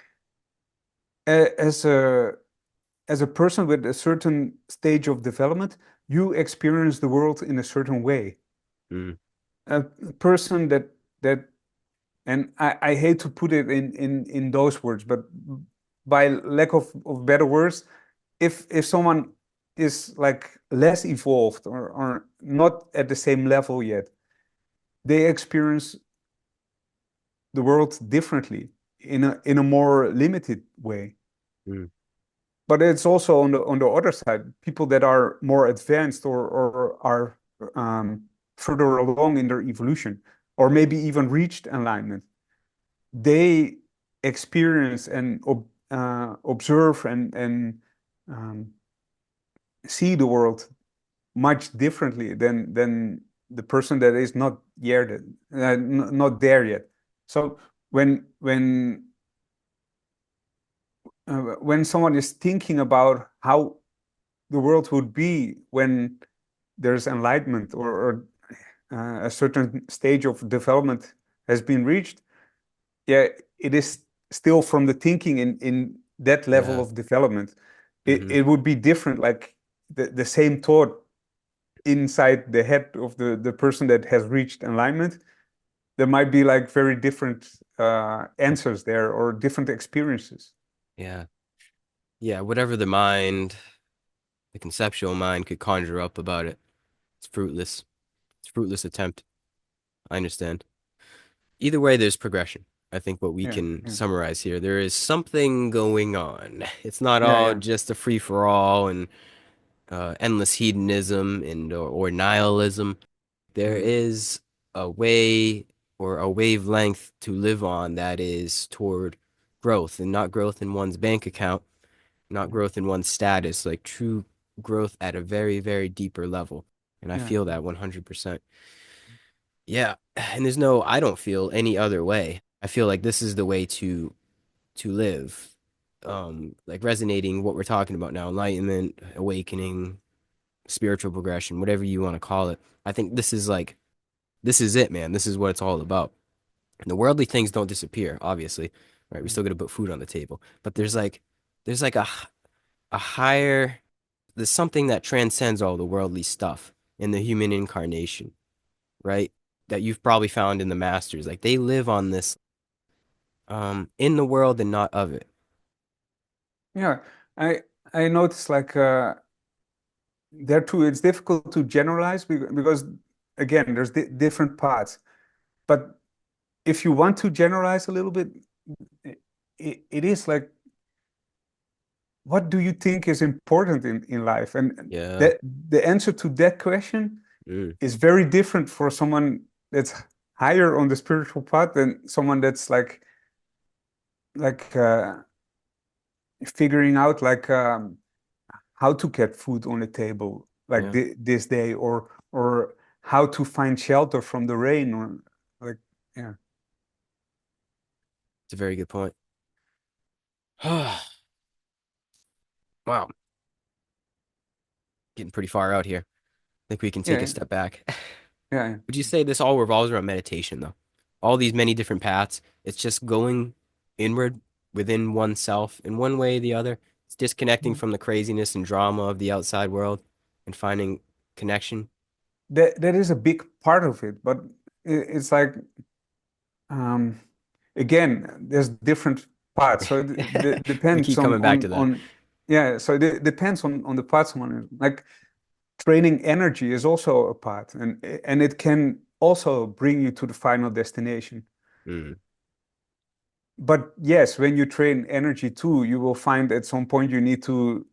as a person with a certain stage of development, you experience the world in a certain way. Mm, A person that and I hate to put it in those words, but by lack of better words, if someone is like less evolved or not at the same level yet, they experience the world differently in a more limited way. mm, But it's also on the other side, people that are more advanced or are further along in their evolution, or maybe even reached enlightenment, they experience and observe and um, see the world much differently than the person that is not yet not there yet. So when someone is thinking about how the world would be when there's enlightenment or a certain stage of development has been reached, yeah, it is still from the thinking in that level Yeah. of development. It Hmm. it would be different, like the same thought inside the head of the person that has reached enlightenment. There might be like very different answers there or different experiences. Yeah. Yeah. Whatever the mind, the conceptual mind could conjure up about it, it's fruitless. It's a fruitless attempt. I understand. Either way, there's progression. I think what we Yeah, can yeah, summarize here, there is something going on. It's not yeah, all yeah. just a free for all and endless hedonism and or nihilism. There Mhm. is a way or a wavelength to live on that is toward growth, and not growth in one's bank account, not growth in one's status, like true growth at a very, very deeper level. And I Yeah, feel that 100%. Yeah, and I don't feel any other way. I feel like this is the way to live. Like resonating what we're talking about now, enlightenment, awakening, spiritual progression, whatever you want to call it. I think this is it, man. This is what it's all about. And the worldly things don't disappear, obviously, right? We yeah, still got to put food on the table, but yeah. there's like a higher there's something that transcends all the worldly stuff in the human incarnation, right? That you've probably found in the masters. Like they live on this in the world and not of it. Yeah, I I noticed like there too, it's difficult to generalize because again, there's di different parts. But if you want to generalize a little bit, it is like, what do you think is important in life? And Yeah. that the answer to that question Mm. is very different for someone that's higher on the spiritual path than someone that's like figuring out like how to get food on the table like Yeah. this day or how to find shelter from the rain or like yeah. It's a very good point. Wow. Getting pretty far out here. I think we can take a Yeah, step back. yeah, Would you say this all revolves around meditation, though? All these many different paths, it's just going inward within oneself in one way or the other. It's disconnecting yeah. from the craziness and drama of the outside world and finding connection. That is a big part of it, but it's like um again, there's different parts, so it We depends keep coming back to that. on yeah, so it depends on the parts someone is like. Training energy is also a part, and it can also bring you to the final destination. Mm, But yes, when you train energy too, you will find at some point you need to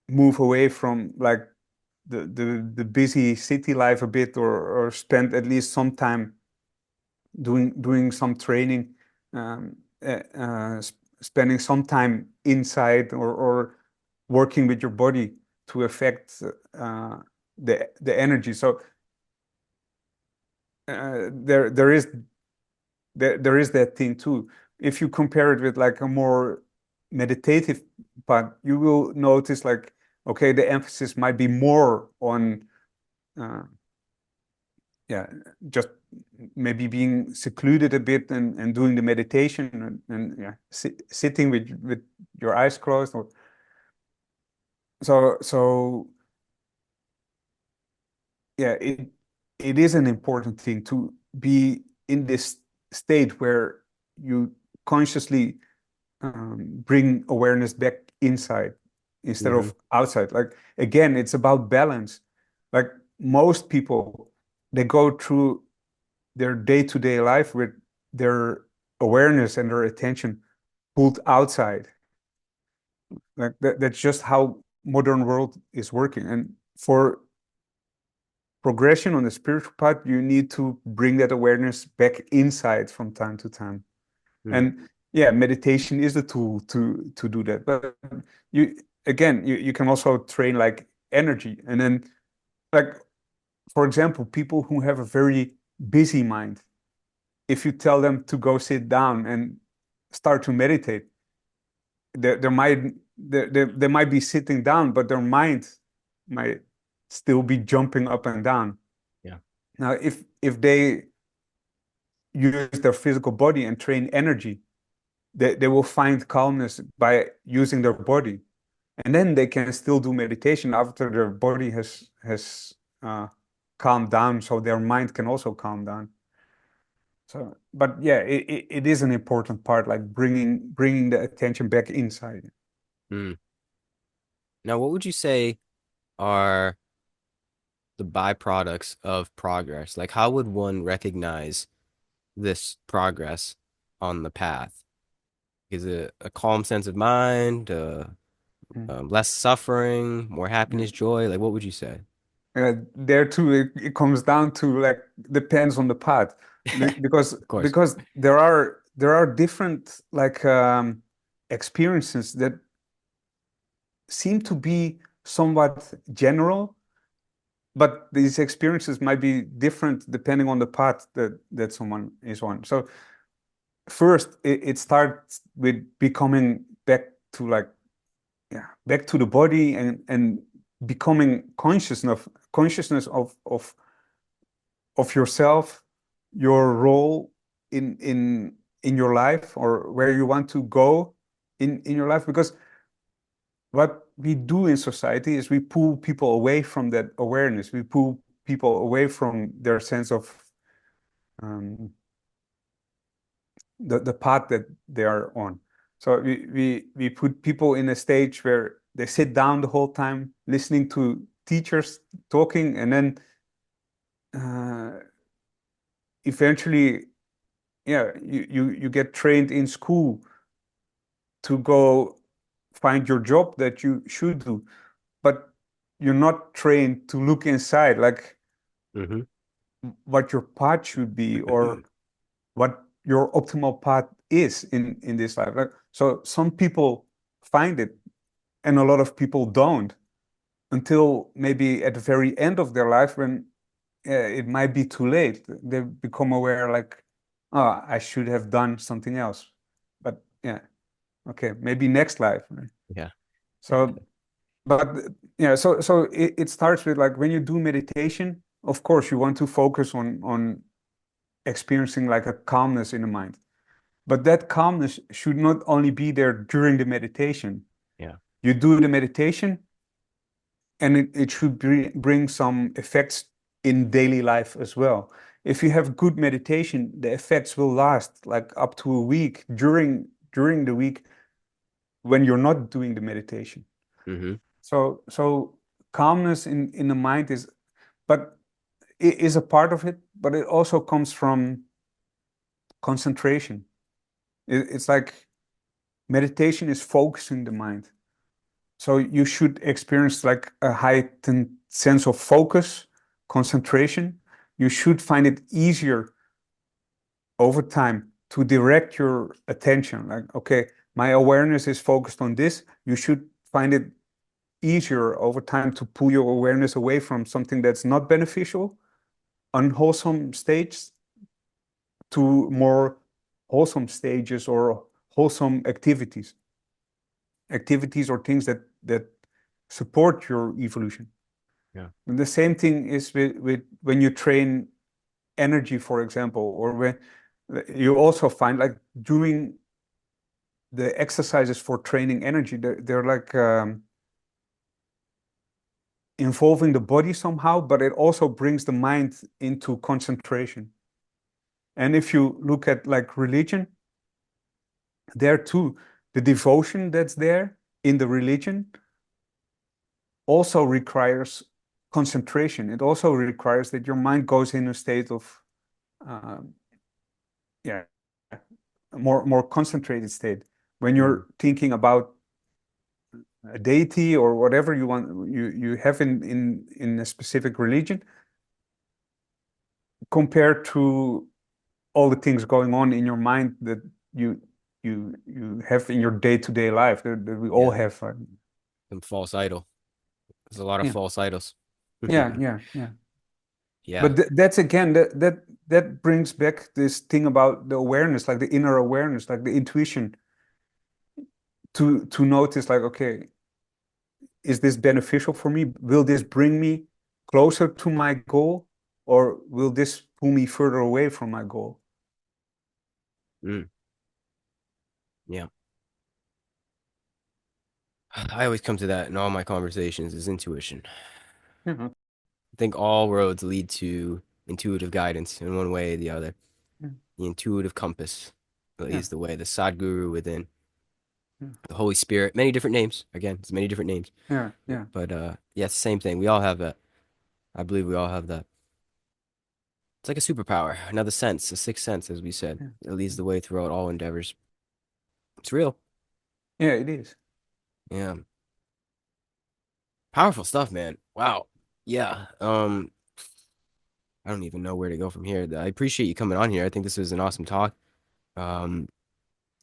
move away from like the busy city life a bit, or spend at least some time doing some training, um, spending some time inside or working with your body to affect the energy. So there is that thing too. If you compare it with like a more meditative part, you will notice like, okay, the emphasis might be more on, uh, yeah, just maybe being secluded a bit and doing the meditation and yeah, sitting with your eyes closed. Or so yeah, it is an important thing to be in this state where you consciously bring awareness back inside instead hmm of outside. Like again, it's about balance. Like most people, they go through their day-to-day life with their awareness and their attention pulled outside. Like that's just how modern world is working. And for progression on the spiritual path, you need to bring that awareness back inside from time to time. mm. And yeah, meditation is the tool to do that. But you again, you can also train like energy. And then like, for example, people who have a very busy mind, if you tell them to go sit down and start to meditate, there might they might be sitting down, but their mind might still be jumping up and down. Yeah. Now, if they use their physical body and train energy, they will find calmness by using their body. And then they can still do meditation after their body has calmed down, so their mind can also calm down. So, but yeah, it is an important part, like bringing the attention back inside. Mm. Now, what would you say are the byproducts of progress? Like, how would one recognize this progress on the path? Is it a calm sense of mind, Mm. less suffering, more Yeah. happiness, joy? Like, what would you say? There too, it comes down to like depends on the path. Because Of course. there are different like experiences that seem to be somewhat general, but these experiences might be different depending on the path that someone is on. So first, it starts with becoming back to like, yeah, back to the body, and becoming consciousness of yourself, your role in your life, or where you want to go in your life. Because what we do in society is we pull people away from that awareness. We pull people away from their sense of um, the path that they are on. So we put people in a stage where they sit down the whole time listening to teachers talking, and then uh, eventually, yeah, you get trained in school to go find your job that you should do, but you're not trained to look inside, like Hmm. what your path should be, or what your optimal path is in this life. Like, so some people find it, and a lot of people don't, until maybe at the very end of their life, when it might be too late. They become aware, like, oh, I should have done something else. But yeah, okay, maybe next life, right? Yeah. So, but yeah, so it starts with like when you do meditation, of course, you want to focus on experiencing like a calmness in the mind. But that calmness should not only be there during the meditation. Yeah. You do the meditation, and it should bring some effects in daily life as well. If you have good meditation, the effects will last like up to a week during the week when you're not doing the meditation. Hmm. So calmness in the mind but it is a part of it, but it also comes from concentration. It's like meditation is focusing the mind. So you should experience like a heightened sense of focus, concentration. You should find it easier over time to direct your attention. Like, okay, my awareness is focused on this. You should find it easier over time to pull your awareness away from something that's not beneficial, unwholesome states, to more wholesome stages or wholesome activities or things that support your evolution. Yeah. And the same thing is with when you train energy, for example, or when you also find like doing the exercises for training energy, they're like involving the body somehow, but it also brings the mind into concentration. And if you look at like religion, there too, the devotion that's there in the religion also requires concentration. It also requires that your mind goes in a state of um, yeah, a more concentrated state. When Mm. you're thinking about a deity or whatever you have in a specific religion, compared to all the things going on in your mind that you you have in your day-to-day life that we all Yeah. have. Some false idol. There's a lot of Yeah, false idols. yeah, yeah, yeah. Yeah. But that's again that brings back this thing about the awareness, like the inner awareness, like the intuition to notice, like, okay, is this beneficial for me? Will this bring me closer to my goal, or will this pull me further away from my goal? Mm, yeah. I always come to that in all my conversations is intuition. Yeah, I think all roads lead to intuitive guidance in one way or the other. yeah, The intuitive compass yeah, is the way, the Sadguru within, yeah, the Holy Spirit, many different names. Again, it's many different names. yeah, yeah, But yeah, it's the same thing. We all have that. I believe we all have that. It's like a superpower, another sense, a sixth sense, as we said. yeah, It leads yeah. the way throughout all endeavors. It's real. Yeah, it is. Yeah. Powerful stuff, man. Wow. Yeah. I don't even know where to go from here. I appreciate you coming on here. I think this was an awesome talk. Um,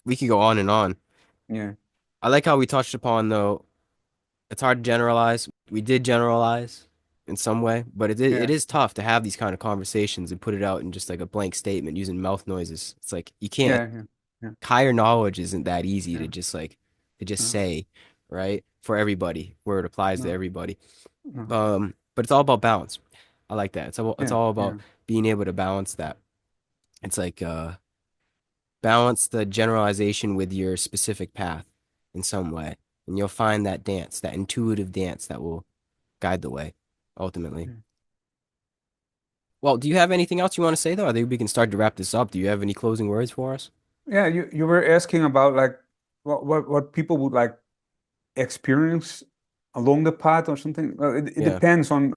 we could go on and on. Yeah, I like how we touched upon though. It's hard to generalize. We did generalize in some way, but it yeah, is tough to have these kind of conversations and put it out in just like a blank statement using mouth noises. It's like you can't. yeah, yeah, yeah, Higher knowledge isn't that easy yeah. to just like to just No, say, right? For everybody, where it applies to no, everybody. no. But it's all about balance. I like that. It's Yeah, all yeah, about being able to balance that. It's like balance the generalization with your specific path in some way. And you'll find that dance, that intuitive dance that will guide the way ultimately. yeah. Well, do you have anything else you want to say though? I think we can start to wrap this up. Do you have any closing words for us? Yeah, you were asking about like what people would like experience along the path or something. Well, it Yeah. depends on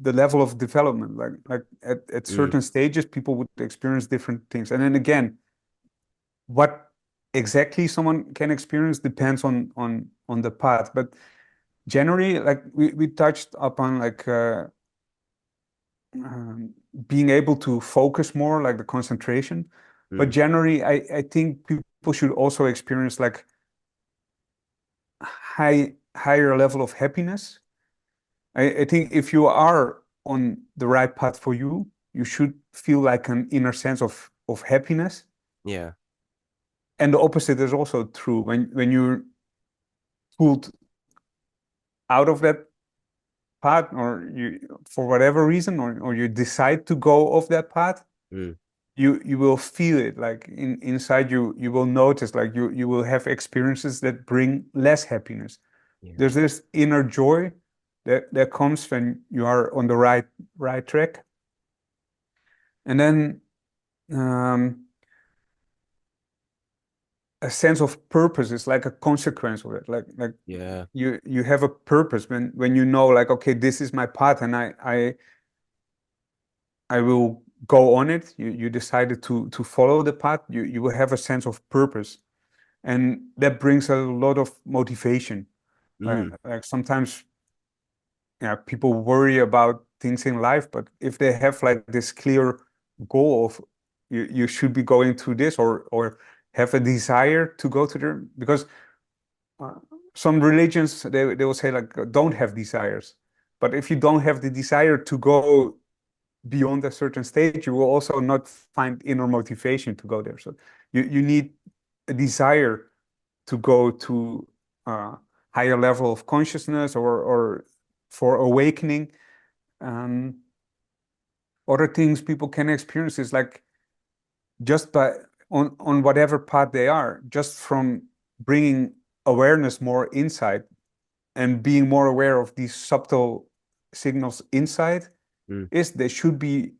the level of development. Like at Mm, certain stages, people would experience different things. And then again, what exactly someone can experience depends on the path. But generally, like we touched upon like um, being able to focus more, like the concentration. But mm, generally, I think people should also experience like higher level of happiness. I think if you are on the right path for you, you should feel like an inner sense of happiness. yeah. And the opposite is also true. When you're pulled out of that path, or you for whatever reason, or you decide to go off that path, Mm, you will feel it like inside you. You will notice like you will have experiences that bring less happiness. yeah. There's this inner joy that comes when you are on the right track. And then um, a sense of purpose is like a consequence of it. Like Yeah. you have a purpose when you know like, okay, this is my path, and I will go on it. You decided to follow the path. You will have a sense of purpose, and that brings a lot of motivation. Mm, Like sometimes, yeah, people worry about things in life, but if they have like this clear goal of you should be going to this, or have a desire to go to there, because uh, some religions they will say like don't have desires, but if you don't have the desire to go beyond a certain stage, you will also not find inner motivation to go there. So you need a desire to go to a higher level of consciousness, or for awakening. Um, Other things people can experience is like just by on whatever path they are, just from bringing awareness more inside and being more aware of these subtle signals inside, mm, is they should be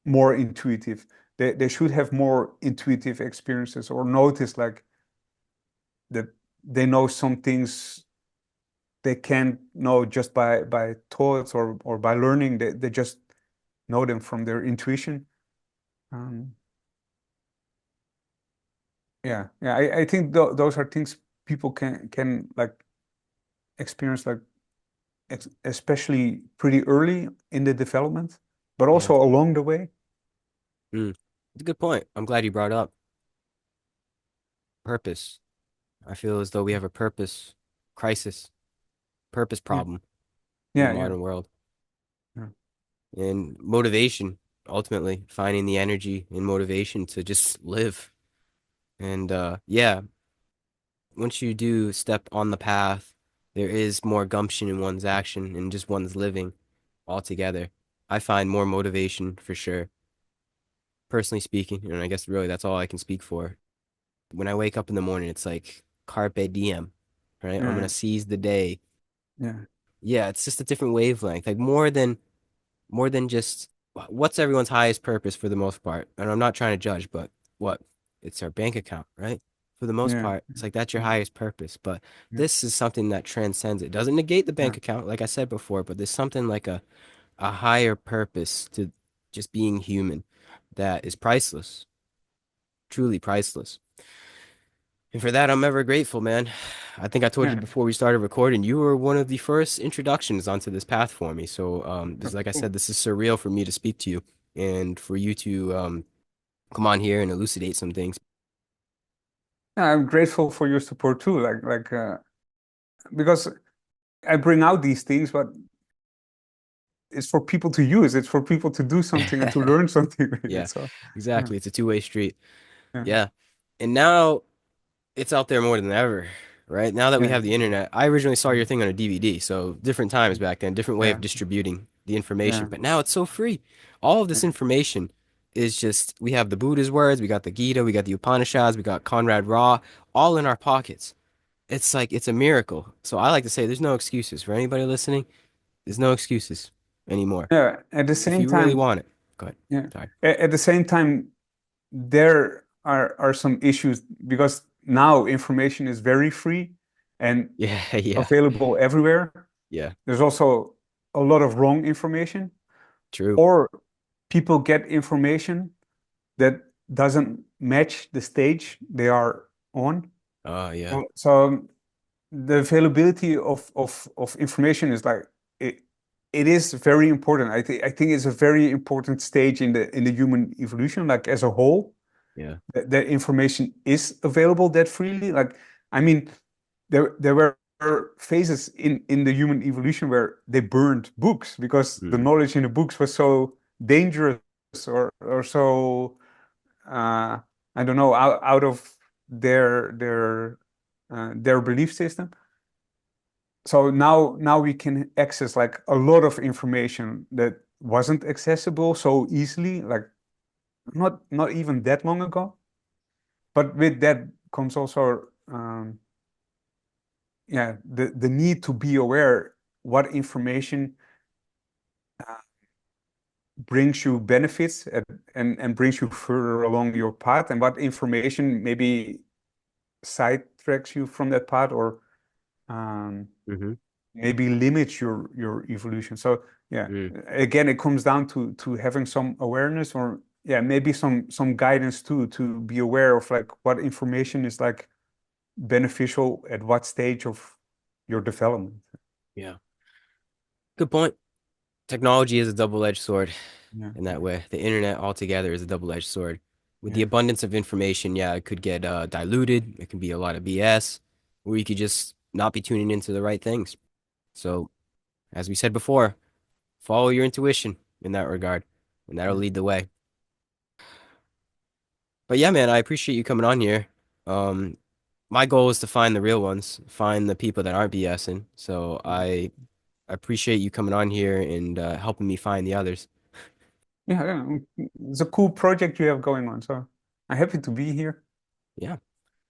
more intuitive. They should have more intuitive experiences, or notice like that they know some things they can't know just by thoughts, or by learning. They just know them from their intuition. Um, yeah, yeah. I think those are things people can like experience, like especially pretty early in the development, but yeah. also along the way. Mm. It's a good point. I'm glad you brought up purpose. I feel as though we have a purpose crisis purpose yeah, problem in the yeah, yeah, modern world. yeah, And motivation, ultimately, finding the energy and motivation to just live. And yeah, once you do step on the path, there is more gumption in one's action and just one's living altogether. I find more motivation for sure, personally speaking, and I guess really that's all I can speak for. When I wake up in the morning, it's like carpe diem, right? I'm yeah, gonna seize the day. yeah, Yeah, it's just a different wavelength, like more than just what's everyone's highest purpose for the most part. And I'm not trying to judge, but what? It's our bank account, right? For the most yeah, part, it's like that's your yeah, highest purpose. But yeah, this is something that transcends it. Doesn't negate the yeah, bank account, like I said before, but there's something like a higher purpose to just being human that is priceless, truly priceless. And for that, I'm ever grateful, man. I think I told you yeah. before we started recording, you were one of the first introductions onto this path for me. So, Oh, this, like I cool. said, this is surreal for me to speak to you and for you to come on here and elucidate some things. Yeah, I'm grateful for your support too. Because I bring out these things, but it's for people to use. It's for people to do something and to learn something with it. Yeah, So, yeah, exactly. It's a two-way street. yeah, Yeah. And now it's out there more than ever, right? Now that we yeah, have the internet, I originally saw your thing on a DVD, so different times back then, different way of yeah, distributing the information. yeah, But now it's so free. All of this yeah, information is just we have the Buddha's words, we got the Gita, we got the Upanishads, we got Conrad Raw, all in our pockets. It's like it's a miracle. So I like to say there's no excuses for anybody listening. There's no excuses anymore. yeah. At the If same you really time, want it. Go ahead. yeah. Sorry. At the same time, there are some issues because now information is very free and Yeah, yeah, available everywhere. yeah. There's also a lot of wrong information, True. or people get information that doesn't match the stage they are on. Oh, yeah. So the availability of information is like it, it is very important. I think it's a very important stage in the human evolution, like as a whole, Yeah. that information is available that freely. Like, I mean, there were phases in the human evolution where they burned books because the Mm, knowledge in the books was so dangerous or so uh, I don't know, out of their belief system. So now we can access like a lot of information that wasn't accessible so easily, like not even that long ago. But with that comes also yeah, the need to be aware what information uh, brings you benefits and brings you further along your path, and what information maybe sidetracks you from that path or um, mm-hmm. maybe limits your evolution. So yeah, Mm, again, it comes down to having some awareness or yeah, maybe some guidance too, to be aware of like what information is like beneficial at what stage of your development. yeah. Good point. Technology is a double-edged sword Yeah, in that yeah, way. The internet altogether is a double-edged sword. With the yeah, abundance of information, yeah, it could get diluted. It can be a lot of BS, or you could just not be tuning into the right things. So, as we said before, follow your intuition in that regard, and that'll yeah, lead the way. But yeah, man, I appreciate you coming on here. Um, my goal is to find the real ones, find the people that aren't BSing. So yeah. I appreciate you coming on here and helping me find the others. Yeah, yeah. It's a cool project you have going on. So I'm happy to be here. Yeah.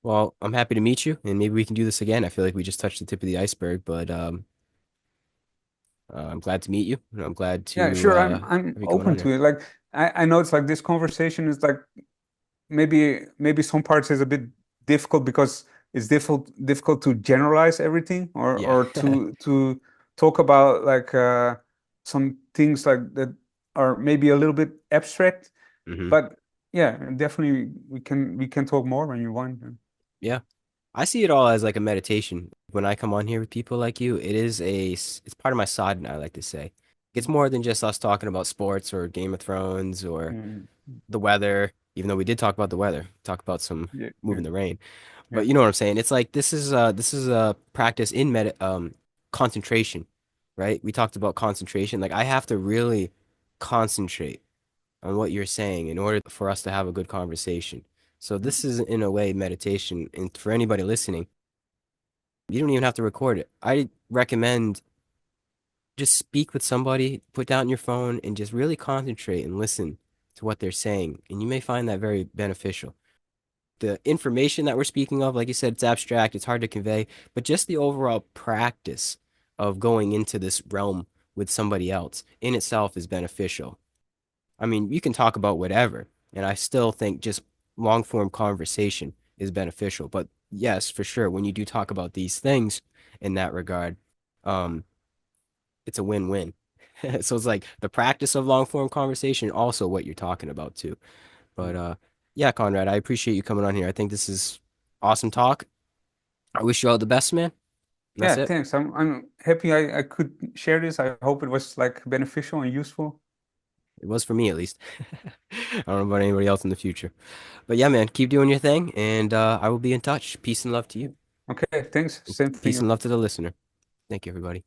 Well, I'm happy to meet you, and maybe we can do this again. I feel like we just touched the tip of the iceberg, but I'm glad to meet you, and I'm glad Yeah, to sure. I'm have you coming open on to here. it. Like I know it's like this conversation is like maybe some parts is a bit difficult because it's difficult to generalize everything Yeah. or to talk about like some things like that are maybe a little bit abstract. hmm But yeah, definitely we can talk more when you want. Yeah. I see it all as like a meditation. When I come on here with people like you, it's part of my sadhana, I like to say. It's more than just us talking about sports or Game of Thrones or Mm, the weather, even though we did talk about the weather, talk about some yeah, yeah, moving the rain. yeah, But you know what I'm saying? It's like this is a practice in concentration, right? We talked about concentration. Like I have to really concentrate on what you're saying in order for us to have a good conversation. So this is in a way meditation. And for anybody listening, you don't even have to record it. I recommend just speak with somebody, put down your phone, and just really concentrate and listen to what they're saying. And you may find that very beneficial. The information that we're speaking of, like you said, it's abstract, it's hard to convey, but just the overall practice of going into this realm with somebody else in itself is beneficial. I mean, you can talk about whatever, and I still think just long form conversation is beneficial. But yes, for sure, when you do talk about these things in that regard, um, it's a win-win. So it's like the practice of long form conversation, also what you're talking about too. But yeah, Conrad, I appreciate you coming on here. I think this is awesome talk. I wish you all the best, man. And that's Yeah, it. thanks. I'm happy I could share this. I hope it was like beneficial and useful. It was for me at least. I don't know about anybody else in the future. But yeah, man, keep doing your thing, and I will be in touch. Peace and love to you. Okay, thanks. And Same for peace and you. love to the listener. Thank you, everybody.